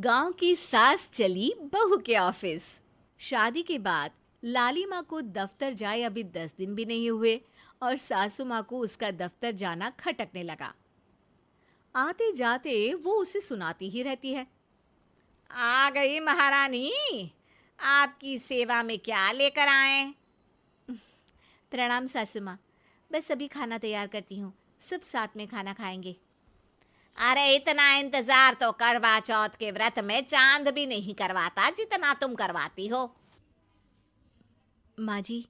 गांव की सास चली बहू के ऑफिस। शादी के बाद लाली माँ को दफ्तर जाए अभी 10 दिन भी नहीं हुए और सासू माँ को उसका दफ्तर जाना खटकने लगा। आते जाते वो उसे सुनाती ही रहती है। आ गई महारानी, आपकी सेवा में क्या लेकर आए? प्रणाम सासू माँ, बस अभी खाना तैयार करती हूँ, सब साथ में खाना खाएंगे। अरे इतना इंतजार तो करवा चौथ के व्रत में चांद भी नहीं करवाता जितना तुम करवाती हो। माँ जी,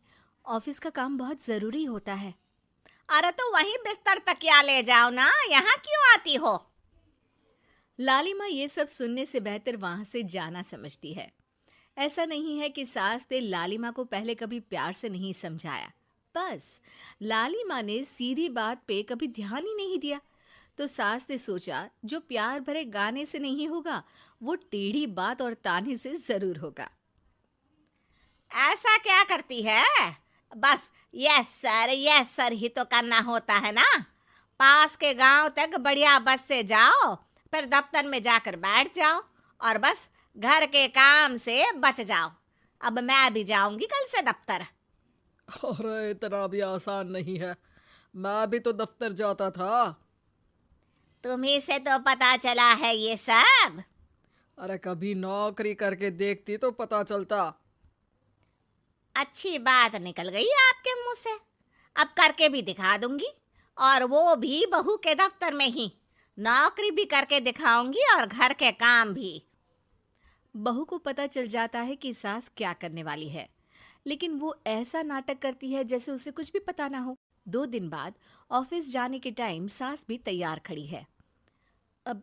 ऑफिस का काम बहुत जरूरी होता है। अरे तो वहीं बिस्तर तकिया ले जाओ ना, यहाँ क्यों आती हो? लाली माँ ये सब सुनने से बेहतर वहां से जाना समझती है। ऐसा नहीं है कि सास ने लाली माँ को पहले कभी प्यार से नहीं समझाया, बस लाली माँ ने सीधी बात पे कभी ध्यान ही नहीं दिया। तो सास ने सोचा जो प्यार भरे गाने से नहीं होगा वो टेढ़ी बात और ताने से जरूर होगा। ऐसा क्या करती है? बस यस सर ही तो करना होता है ना। पास के गांव तक बढ़िया बस से जाओ, फिर दफ्तर में जाकर बैठ जाओ और बस घर के काम से बच जाओ। अब मैं भी जाऊंगी कल से दफ्तर। अरे इतना भी आसान नहीं है। मैं भी तो दफ्तर जाता था। तुम्ही से तो पता चला है ये सब। अरे कभी नौकरी करके देखती तो पता चलता। अच्छी बात निकल गई आपके मुंह से। अब करके भी दिखा दूंगी, और वो भी बहू के दफ्तर में ही। नौकरी भी करके दिखाऊंगी और घर के काम भी। बहू को पता चल जाता है कि सास क्या करने वाली है, लेकिन वो ऐसा नाटक करती है जैसे उसे कुछ भी पता ना हो। 2 दिन बाद ऑफिस जाने के टाइम सास भी तैयार खड़ी है। अब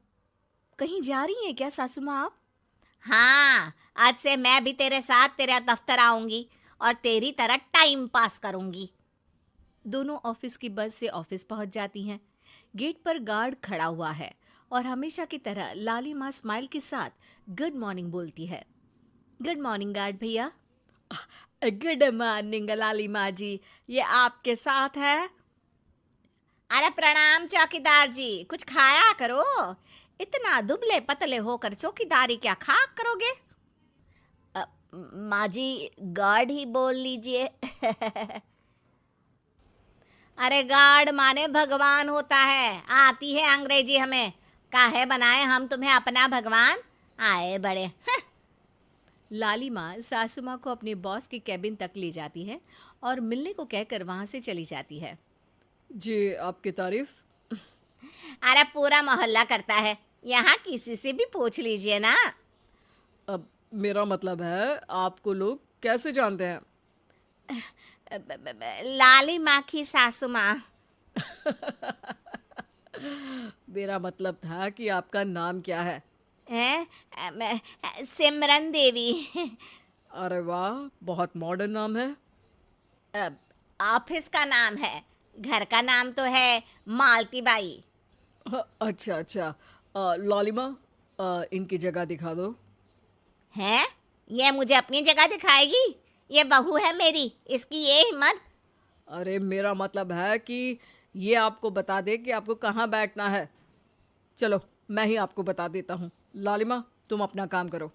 कहीं जा रही हैं क्या सासू माँ आप? हाँ, आज से मैं भी तेरे साथ तेरे दफ्तर आऊंगी और तेरी तरह टाइम पास करूंगी। दोनों ऑफिस की बस से ऑफिस पहुंच जाती हैं। गेट पर गार्ड खड़ा हुआ है और हमेशा की तरह लाली माँ स्माइल के साथ गुड मॉर्निंग बोलती है। गुड मॉर्निंग गार्ड भैया। गुड मॉर्निंग लाली माँ जी, ये आपके साथ है। अरे प्रणाम चौकीदार जी, कुछ खाया करो। इतना दुबले पतले होकर चौकीदारी क्या खा करोगे? माँ जी, गार्ड ही बोल लीजिए। अरे गार्ड माने भगवान होता है, आती है अंग्रेजी हमें। काहे बनाए हम तुम्हें अपना भगवान, आए बड़े। लाली माँ सासू माँ को अपने बॉस के कैबिन तक ले जाती है और मिलने को कहकर वहां से चली जाती है। जी, आपकी तारीफ। अरे पूरा मोहल्ला करता है, यहाँ किसी से भी पूछ लीजिए ना। अब मेरा मतलब है आपको लोग कैसे जानते हैं? लाली माँ की सासू माँ। मेरा मतलब था कि आपका नाम क्या है? सिमरन देवी। अरे वाह, बहुत मॉडर्न नाम है। ऑफिस का नाम है, घर का नाम तो है मालती बाई। अच्छा अच्छा। लॉलिमा, इनकी जगह दिखा दो। है? ये मुझे अपनी जगह दिखाएगी? ये बहू है मेरी, इसकी ये हिम्मत। अरे मेरा मतलब है कि ये आपको बता दे कि आपको कहाँ बैठना है। चलो मैं ही आपको बता देता हूँ। लालिमा, तुम अपना काम करो।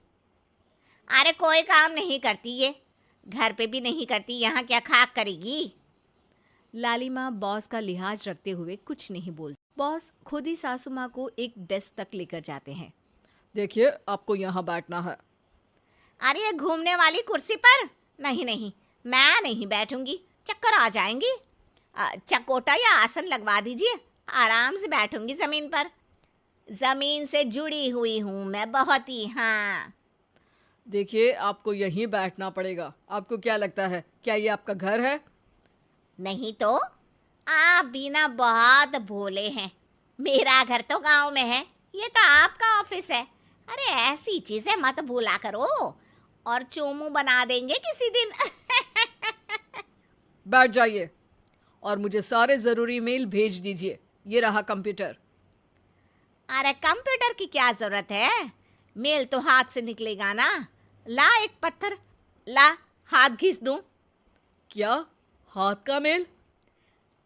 अरे कोई काम नहीं करती ये, घर पे भी नहीं करती, यहाँ क्या खाक करेगी? लाली माँ बॉस का लिहाज रखते हुए कुछ नहीं बोलती। बॉस खुद ही सासू माँ को एक डेस्क तक लेकर जाते हैं। देखिए, आपको यहाँ बैठना है। अरे ये घूमने वाली कुर्सी पर? नहीं नहीं, मैं नहीं बैठूंगी, चक्कर आ जाएंगी। चकोटा या आसन लगवा दीजिए, आराम से बैठूंगी जमीन पर। जमीन से जुड़ी हुई हूँ मैं बहुत ही। हाँ। देखिए, आपको यहीं बैठना पड़ेगा। आपको क्या लगता है, क्या ये आपका घर है? नहीं तो, आप भी ना बहुत भोले हैं। मेरा घर तो गांव में है, ये तो आपका ऑफिस है। अरे ऐसी चीजें मत भूला करो, और चोमू बना देंगे किसी दिन। बैठ जाइए और मुझे सारे ज़रूरी मेल भेज दीजिए। ये रहा कंप्यूटर। अरे कंप्यूटर की क्या जरूरत है, मेल तो हाथ से निकलेगा ना। ला एक पत्थर, ला हाथ घिस दूं। क्या? हाथ का मेल?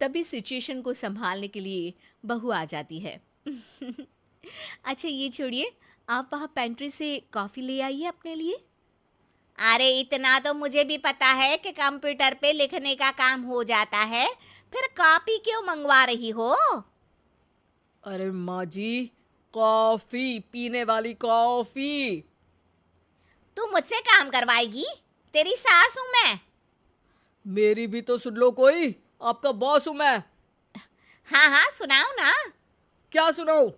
तभी सिचुएशन को संभालने के लिए बहू आ जाती है। अच्छा ये छोड़िए, आप वहाँ पेंट्री से कॉफ़ी ले आइए अपने लिए। अरे इतना तो मुझे भी पता है कि कंप्यूटर पे लिखने का काम हो जाता है, फिर कॉपी क्यों मंगवा रही हो? अरे माँ जी, कॉफ़ी, पीने वाली कॉफ़ी। तू मुझसे काम करवाएगी? तेरी सास हूं मैं। मेरी भी तो सुन लो कोई, आपका बॉस हूँ मैं। हाँ हाँ, सुनाओ ना। क्या सुनाऊँ?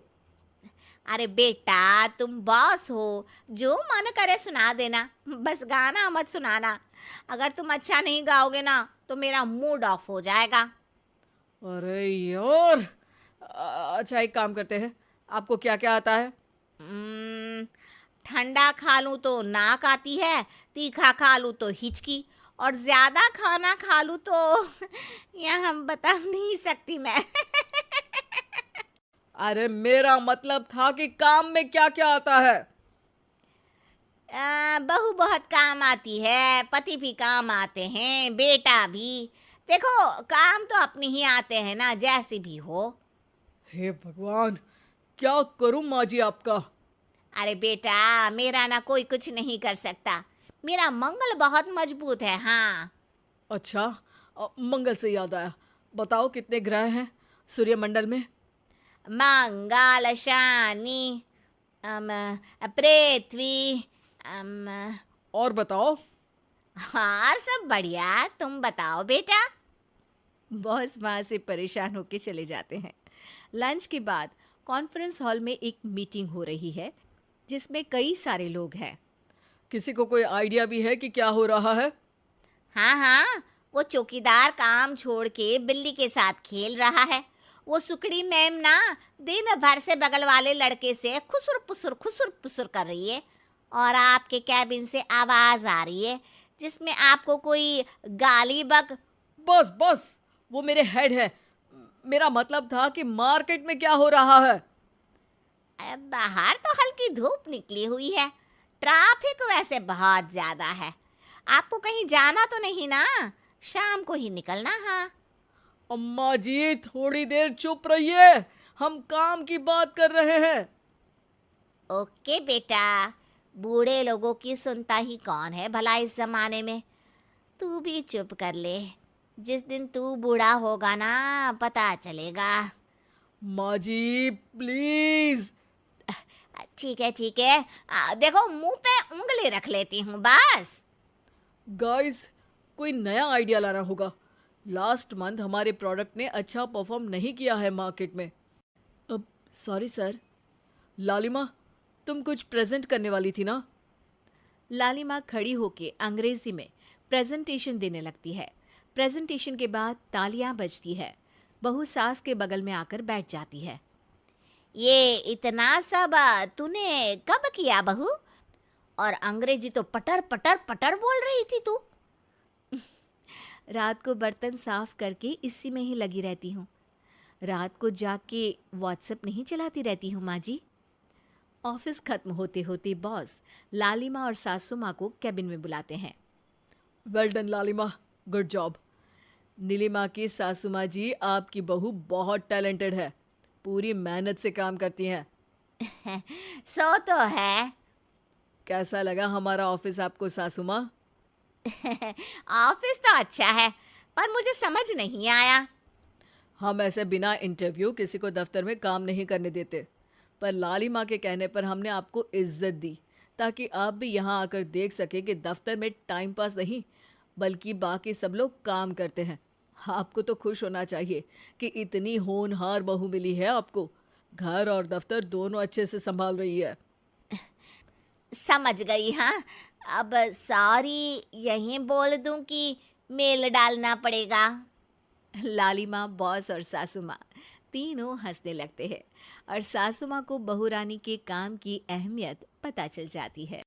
अरे बेटा, तुम बॉस हो, जो मन करे सुना देना, बस गाना मत सुनाना। अगर तुम अच्छा नहीं गाओगे ना तो मेरा मूड ऑफ हो जाएगा। अरे यार, अच्छा एक काम करते हैं, आपको क्या क्या आता है? हम्म, ठंडा खा लूं तो नाक आती है, तीखा खा लूं तो हिचकी, और ज्यादा खाना खा लूं तो यह हम बता नहीं सकती मैं। अरे मेरा मतलब था कि काम में क्या क्या आता है। बहू बहुत काम आती है, पति भी काम आते हैं, बेटा भी। देखो, काम तो अपने ही आते हैं ना, जैसे भी हो। हे भगवान, क्या करूं माँ जी आपका। अरे बेटा, मेरा ना कोई कुछ नहीं कर सकता। मेरा मंगल बहुत मजबूत है। हाँ। अच्छा, मंगल से याद आया, बताओ कितने ग्रह हैं सूर्यमंडल में? मंगल, शनि, अम, पृथ्वी, अम, और बताओ। और सब बढ़िया। तुम बताओ बेटा। बॉस वहाँ से परेशान होके चले जाते हैं। लंच के बाद कॉन्फ्रेंस हॉल में एक मीटिंग हो रही है जिसमें कई सारे लोग हैं। किसी को कोई आइडिया भी है कि क्या हो रहा है? हाँ हाँ, वो चौकीदार काम छोड़ के बिल्ली के साथ खेल रहा है। वो सुकड़ी मैम ना दिन भर से बगल वाले लड़के से खुसुर पुसुर कर रही है, और आपके कैबिन से आवाज आ रही है जिसमें आपको कोई गाली बक। बस बस, वो मेरे हेड है। मेरा मतलब था कि मार्केट में क्या हो रहा है। अरे बाहर तो हल्की धूप निकली हुई है, ट्रैफिक वैसे बहुत ज्यादा है। आपको कहीं जाना तो नहीं ना? शाम को ही निकलना। हाँ। अम्मा जी थोड़ी देर चुप रहिए, हम काम की बात कर रहे हैं। ओके बेटा, बूढ़े लोगों की सुनता ही कौन है भला इस जमाने में। तू भी चुप कर ले, जिस दिन तू बूढ़ा होगा ना पता चलेगा। माँ जी प्लीज। ठीक है ठीक है, देखो मुंह पे उंगली रख लेती हूँ बस। गाइस, कोई नया आइडिया लाना होगा। लास्ट मंथ हमारे प्रोडक्ट ने अच्छा परफॉर्म नहीं किया है मार्केट में। अब सॉरी सर। लालिमा, तुम कुछ प्रेजेंट करने वाली थी ना? लालिमा खड़ी होके अंग्रेजी में प्रेजेंटेशन देने लगती है। प्रेजेंटेशन के बाद तालियां बजती है। बहू सास के बगल में आकर बैठ जाती है। ये इतना सब तूने कब किया बहू? और अंग्रेजी तो पटर पटर पटर बोल रही थी तू। रात को बर्तन साफ करके इसी में ही लगी रहती हूँ। रात को जाग के व्हाट्सएप नहीं चलाती रहती हूँ माँ जी। ऑफिस खत्म होते होते बॉस लालिमा और सासू माँ को कैबिन में बुलाते हैं। वेल डन लालिमा, गुड जॉब। नीलिमा की सासू माँ जी, आपकी बहू बहुत टैलेंटेड है, पूरी मेहनत से काम करती हैं। सो तो है। कैसा लगा हमारा ऑफिस आपको सासू माँ? ऑफिस तो अच्छा है, पर मुझे समझ नहीं आया। हम ऐसे बिना इंटरव्यू किसी को दफ्तर में काम नहीं करने देते, पर लालिमा के कहने पर हमने आपको इज्जत दी ताकि आप भी यहाँ आकर देख सके कि दफ्तर में टाइम पास नहीं बल्कि बाकी सब लोग काम करते हैं। आपको तो खुश होना चाहिए कि इतनी होनहार बहू मिली है आपको। घर और दफ्तर दोनों अच्छे से संभाल रही है। समझ गई। हाँ, अब सॉरी यहीं बोल दूं कि मेल डालना पड़ेगा? लालिमा, बॉस और सासू माँ तीनों हंसने लगते हैं और सासू माँ को बहू रानी के काम की अहमियत पता चल जाती है।